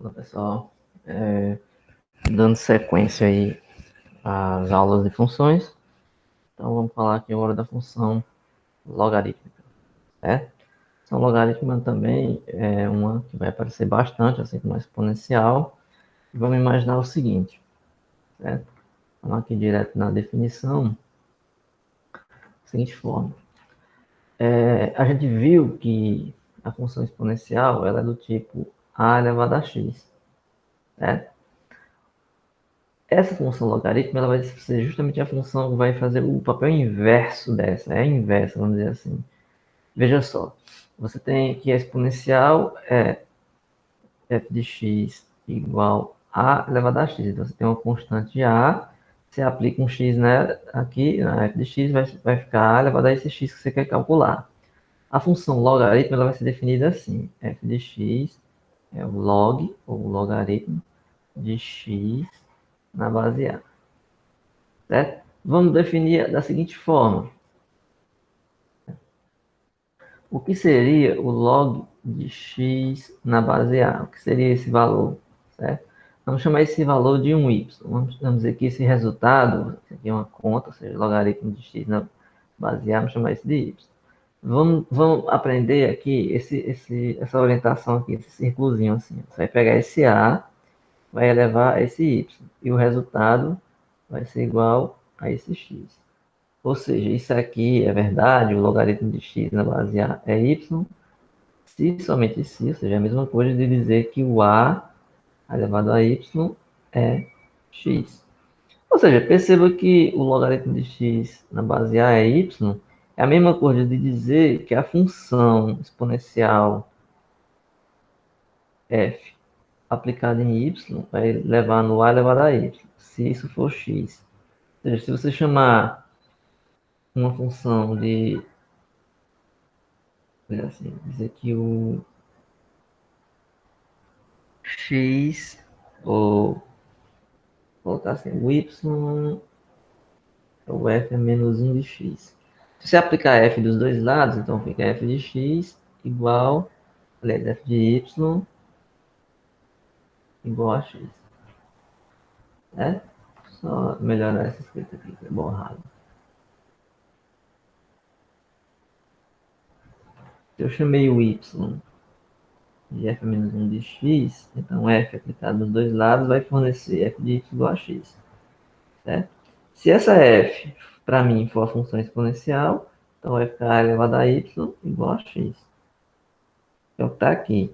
Olá, pessoal. Dando sequência aí às aulas de funções, então vamos falar aqui agora da função logarítmica, certo? A função logarítmica também é uma que vai aparecer bastante, assim como a exponencial. E vamos imaginar o seguinte, certo? Vamos aqui direto na definição, da seguinte forma. A gente viu que a função exponencial ela é do tipo a elevado a x, certo? Essa função logarítmica ela vai ser justamente a função que vai fazer o papel inverso dessa, é a inversa, vamos dizer assim. Veja só, você tem que a exponencial é f de x igual a elevado a x. Então você tem uma constante a, você aplica um x aqui, na f de x, vai ficar a elevado a esse x que você quer calcular. A função logaritmo ela vai ser definida assim, f de x é o log, ou logaritmo, de x na base a. Certo? Vamos definir da seguinte forma. O que seria o log de x na base A? O que seria esse valor? Certo? Vamos chamar esse valor de um y. Vamos dizer que esse resultado, isso aqui é uma conta, ou seja, logaritmo de x na base A, vamos chamar isso de y. Vamos aprender aqui essa orientação aqui, esse círculozinho assim. Você vai pegar esse A, vai elevar a esse y. E o resultado vai ser igual a esse x. Ou seja, isso aqui é verdade, o logaritmo de x na base A é y, se somente se, ou seja, é a mesma coisa de dizer que o A elevado a y é x. Ou seja, perceba que o logaritmo de x na base A é y, é a mesma coisa de dizer que a função exponencial f aplicada em y vai levar no A elevado a y, se isso for x. Ou seja, se você chamar uma função de assim, dizer que o x, ou colocar assim, o y, o f é menos 1 de x. Se você aplicar f dos dois lados, então fica f de x igual, aliás, f de y igual a x. Né? Só melhorar essa escrita aqui, que é borrado. Se eu chamei o y de f menos 1 de x, então f aplicado dos dois lados vai fornecer f de y igual a x. Certo? Se essa f, para mim, for a função exponencial, então vai ficar elevado a y igual a x. É o que está aqui.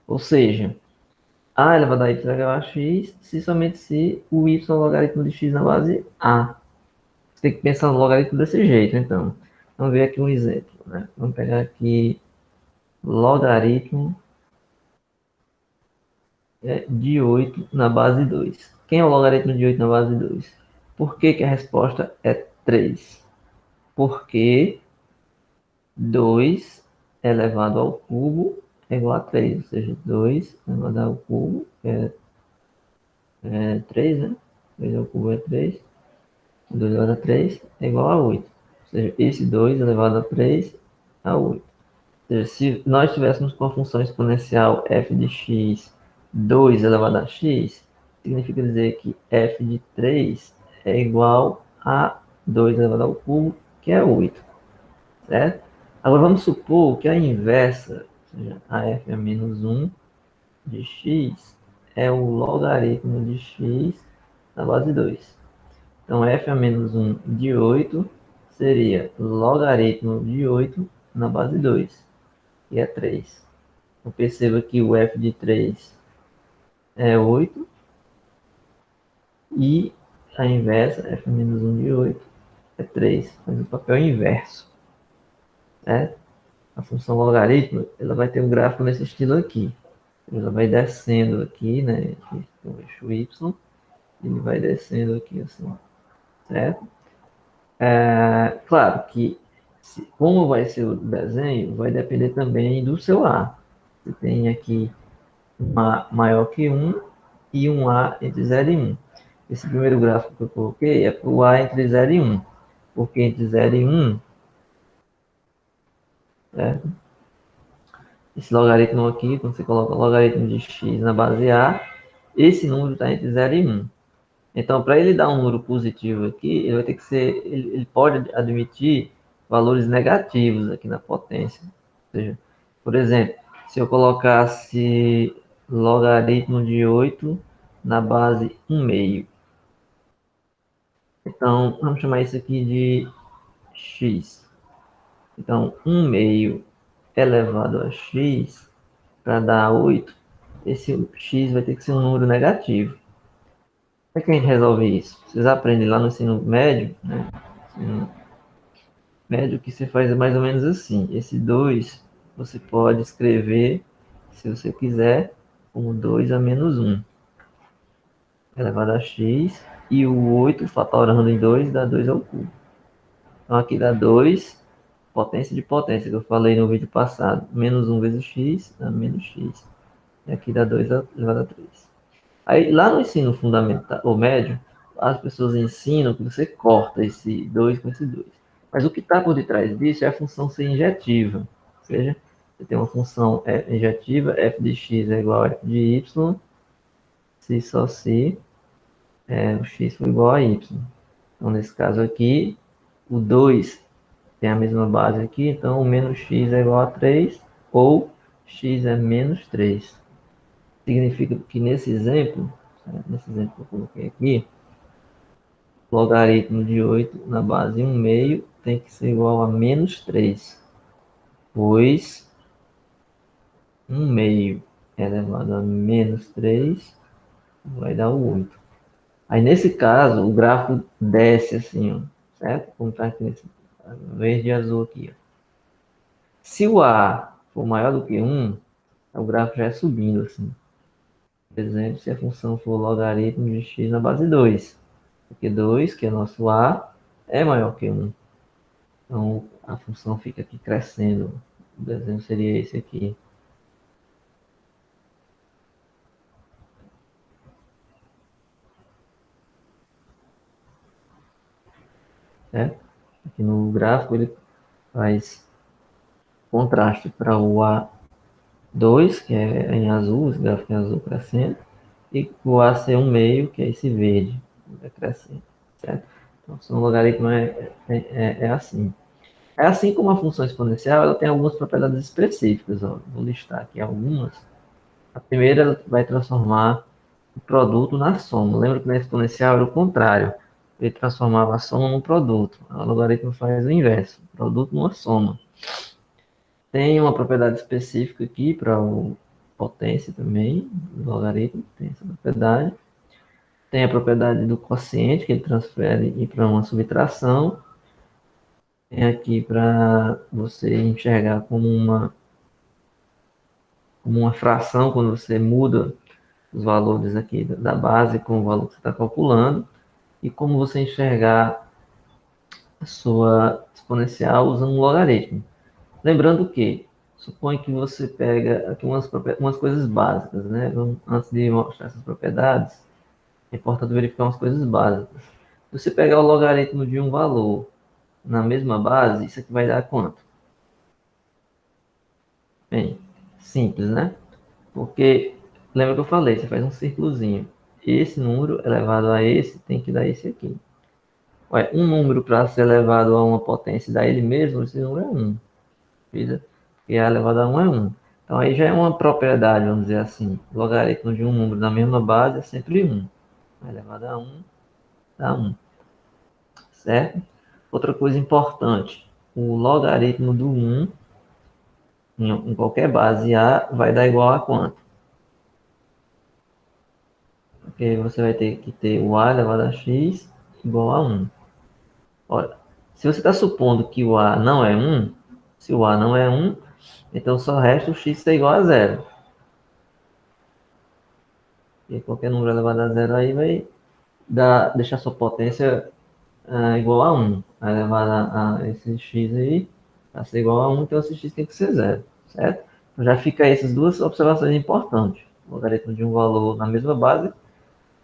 Ou seja, a elevado a y igual a x, se somente se o y é o logaritmo de x na base a. Você tem que pensar no logaritmo desse jeito, então. Vamos ver aqui um exemplo. Né? Vamos pegar aqui logaritmo de 8 na base 2. Quem é o logaritmo de 8 na base 2? Por que, que a resposta é 3? Porque 2 elevado ao cubo é igual a 3, ou seja, 2 elevado ao cubo é 3, né? 2 ao cubo é 3, 2 elevado a 3 é igual a 8. Ou seja, esse 2 elevado a 3 a 8. Ou seja, se nós tivéssemos com a função exponencial f de x 2 elevado a x, significa dizer que f de 3 é igual a 2 elevado ao cubo, que é 8. Certo? Agora vamos supor que a inversa, ou seja, a f é menos 1 de x, é o logaritmo de x na base 2. Então f a menos 1 de 8 seria logaritmo de 8 na base 2, que é 3. Então perceba que o f de 3 é 8 e a inversa, f menos 1 de 8, é 3. Faz o papel inverso. Certo? A função logaritmo ela vai ter um gráfico nesse estilo aqui. Ela vai descendo aqui, né? Aqui tem o eixo y, ele vai descendo aqui assim, certo? Claro que como vai ser o desenho, vai depender também do seu A. Você tem aqui um A maior que 1 e um A entre 0 e 1. Esse primeiro gráfico que eu coloquei é para o A entre 0 e 1. Porque entre 0 e 1, certo? esse logaritmo aqui, quando você coloca o logaritmo de x na base A, esse número está entre 0 e 1. Então, para ele dar um número positivo aqui, ele vai ter que ser, ele pode admitir valores negativos aqui na potência. Ou seja, por exemplo, se eu colocasse logaritmo de 8 na base 1 meio. Então, vamos chamar isso aqui de x. Então, 1 meio elevado a x, para dar 8, esse x vai ter que ser um número negativo. Como é que a gente resolve isso? Vocês aprendem lá no ensino médio, né? Ensino médio que você faz mais ou menos assim. Esse 2 você pode escrever, se você quiser, como 2 a menos 1 elevado a x, e o 8 fatorando em 2 dá 2 ao cubo. Então aqui dá 2 potência de potência, que eu falei no vídeo passado. Menos 1 vezes x dá menos x. E aqui dá 2 elevado a 3. Aí lá no ensino fundamental, ou médio, as pessoas ensinam que você corta esse 2 com esse 2. Mas o que está por detrás disso é a função ser injetiva. Ou seja, você tem uma função injetiva, f de x é igual a f de y, se só se o x for igual a y. Então, nesse caso aqui, o 2 tem a mesma base aqui, então o menos x é igual a 3, ou x é menos 3. Significa que nesse exemplo que eu coloquei aqui, logaritmo de 8 na base 1 meio tem que ser igual a menos 3, pois 1 meio elevado a menos 3 vai dar o 8. Aí nesse caso, o gráfico desce assim, ó, certo? Como está aqui nesse verde e azul aqui. Ó. Se o A for maior do que 1, o gráfico já é subindo assim. Por exemplo, se a função for logaritmo de x na base 2, porque 2, que é nosso A, é maior que 1. Então, a função fica aqui crescendo. O desenho seria esse aqui. Certo? Aqui no gráfico ele faz contraste para o A2, que é em azul, esse gráfico em azul crescendo, e o AC1 meio, que é esse verde, é crescendo. Certo? Então, o logaritmo é assim. É assim como a função exponencial, ela tem algumas propriedades específicas. Ó. Vou listar aqui algumas. A primeira, ela vai transformar o produto na soma. Lembra que na exponencial era o contrário. Ele transformava a soma num produto. O logaritmo faz o inverso. Produto numa soma. Tem uma propriedade específica aqui para o potência também. O logaritmo tem essa propriedade. Tem a propriedade do quociente, que ele transfere para uma subtração. Tem aqui para você enxergar como uma fração, quando você muda os valores aqui da base com o valor que você está calculando, e como você enxergar a sua exponencial usando um logaritmo. Lembrando que, suponha que você pega aqui umas coisas básicas, né? Antes de mostrar essas propriedades, é importante verificar umas coisas básicas. Se você pegar o logaritmo de um valor na mesma base, isso aqui vai dar quanto? Bem, simples, né? Porque, lembra que eu falei, você faz um círculozinho. Esse número elevado a esse tem que dar esse aqui. Ué, um número para ser elevado a uma potência e dar ele mesmo, esse número é 1. E a elevado a 1 é 1. Então aí já é uma propriedade, vamos dizer assim. O logaritmo de um número na mesma base é sempre 1. Elevado a 1 dá 1. Certo? Outra coisa importante. O logaritmo do 1 em qualquer base A vai dar igual a quanto? Porque você vai ter que ter o A elevado a x igual a 1. Olha, se você está supondo que o A não é 1, se o A não é 1, então só resta o x ser igual a 0. E qualquer número elevado a 0 aí vai deixar sua potência igual a 1. Vai levar a esse x aí a ser igual a 1, então esse x tem que ser 0, certo? Então já fica aí essas duas observações importantes. O logaritmo de um valor na mesma base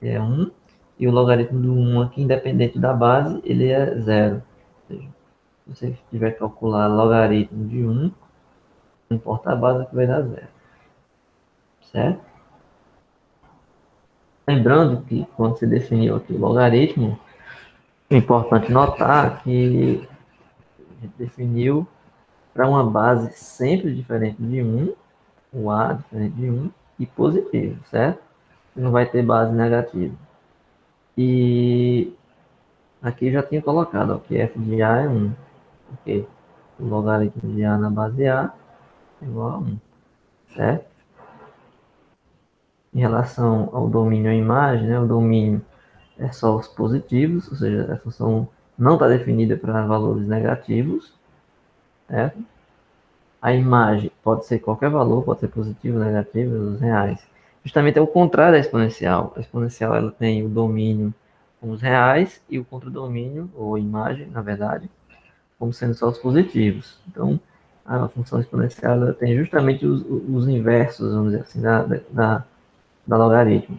é 1, e o logaritmo do 1 aqui, independente da base, ele é 0. Ou seja, se você tiver que calcular logaritmo de 1, Não importa a base que vai dar zero, certo? Lembrando que quando você definiu aqui o logaritmo, é importante notar que a gente definiu para uma base sempre diferente de um, o A diferente de um e positivo, certo? Não vai ter base negativa. E aqui já tinha colocado ó, que f de A é 1, porque o logaritmo de A na base A é igual a 1, certo? Em relação ao domínio à imagem, né, o domínio é só os positivos, ou seja, a função não está definida para valores negativos, certo? A imagem pode ser qualquer valor, pode ser positivo, negativo, os reais. Justamente é o contrário da exponencial. A exponencial ela tem o domínio com os reais e o contradomínio, ou imagem, na verdade, como sendo só os positivos. Então, a função exponencial ela tem justamente os inversos, vamos dizer assim, da logaritmo.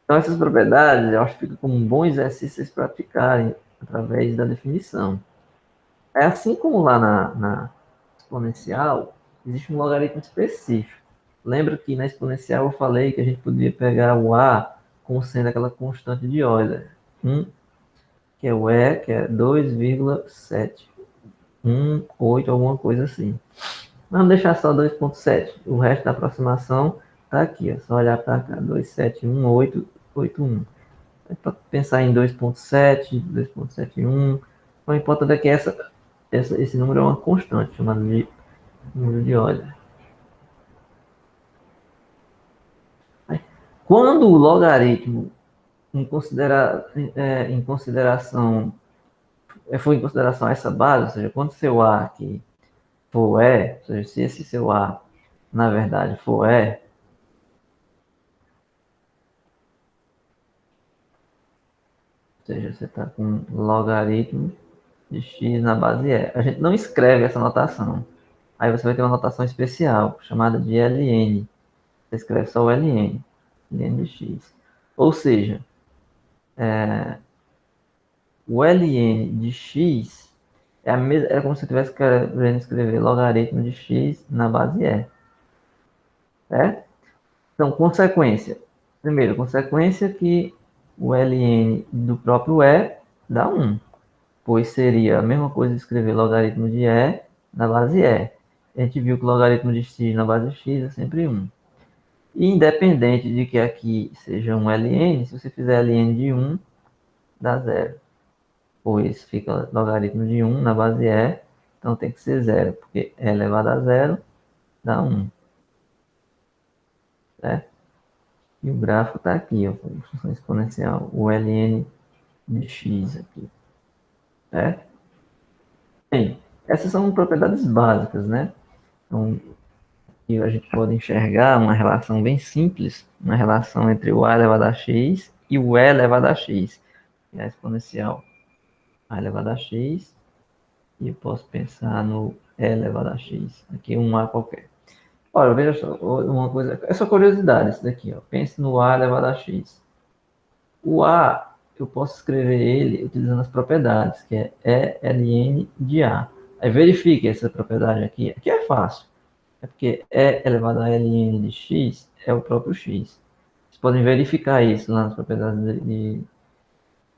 Então, essas propriedades, eu acho que fica como um bom exercício vocês praticarem através da definição. É assim como lá na exponencial, existe um logaritmo específico. Lembra que na exponencial eu falei que a gente podia pegar o A como sendo aquela constante de Euler, que é o E, que é 2,718, alguma coisa assim. Vamos deixar só 2,7. O resto da aproximação está aqui, é só olhar para cá, 2,718,81. Para pensar em 2,7, 2,71, o importante é que esse número é uma constante, chamada de número de Euler. Quando o logaritmo em consideração foi em consideração essa base, ou seja, quando seu A aqui for E, ou seja, se esse seu A na verdade for E, ou seja, você está com logaritmo de x na base E. A gente não escreve essa notação. Aí você vai ter uma notação especial, chamada de ln. Você escreve só o ln, ln de x. Ou seja, o ln de x é como se você estivesse querendo escrever logaritmo de x na base E. Certo? Então, consequência. Primeiro, consequência que o ln do próprio E dá 1, pois seria a mesma coisa escrever logaritmo de E na base E. A gente viu que o logaritmo de x na base de x é sempre 1. E independente de que aqui seja um ln, se você fizer ln de 1, dá 0. Pois fica logaritmo de 1 na base E, então tem que ser 0, porque E elevado a 0 dá 1. Certo? E o gráfico está aqui, ó, função exponencial, o ln de x aqui. Certo? Bem, essas são propriedades básicas, né? Então, e a gente pode enxergar uma relação bem simples, uma relação entre o a elevado a x e o e elevado a x, que é a exponencial a elevado a x, e eu posso pensar no e elevado a x, aqui um a qualquer. Olha, veja só, uma coisa, é só curiosidade isso daqui, ó. Pense no a elevado a x. O a, eu posso escrever ele utilizando as propriedades, que é E ln de a. Aí verifique essa propriedade aqui, aqui é fácil. É porque E elevado a ln de x é o próprio x. Vocês podem verificar isso lá nas propriedades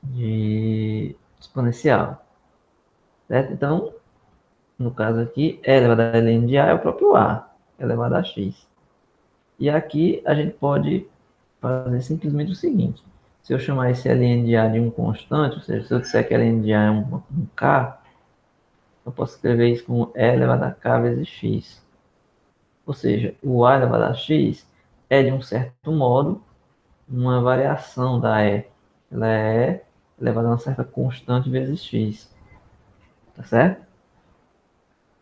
de exponencial. Certo? Então, no caso aqui, E elevado a ln de a é o próprio a elevado a x. E aqui a gente pode fazer simplesmente o seguinte. Se eu chamar esse ln de a de um constante, ou seja, se eu disser que ln de a é um k, eu posso escrever isso como E elevado a k vezes x. Ou seja, o a elevado a x é, de um certo modo, uma variação da E. Ela é elevada a uma certa constante vezes x. Tá certo?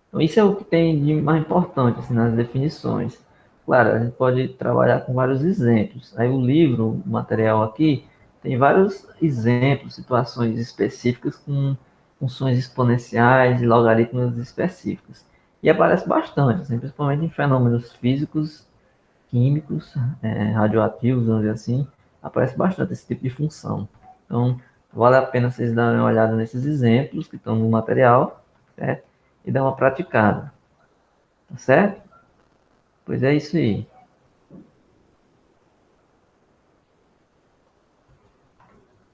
Então, isso é o que tem de mais importante assim, nas definições. Claro, a gente pode trabalhar com vários exemplos. Aí o livro, o material aqui, tem vários exemplos, situações específicas com funções exponenciais e logaritmos específicos. E aparece bastante, assim, principalmente em fenômenos físicos, químicos, radioativos, vamos dizer assim, aparece bastante esse tipo de função. Então, vale a pena vocês darem uma olhada nesses exemplos que estão no material, certo? E dar uma praticada. Tá certo? Pois é isso aí.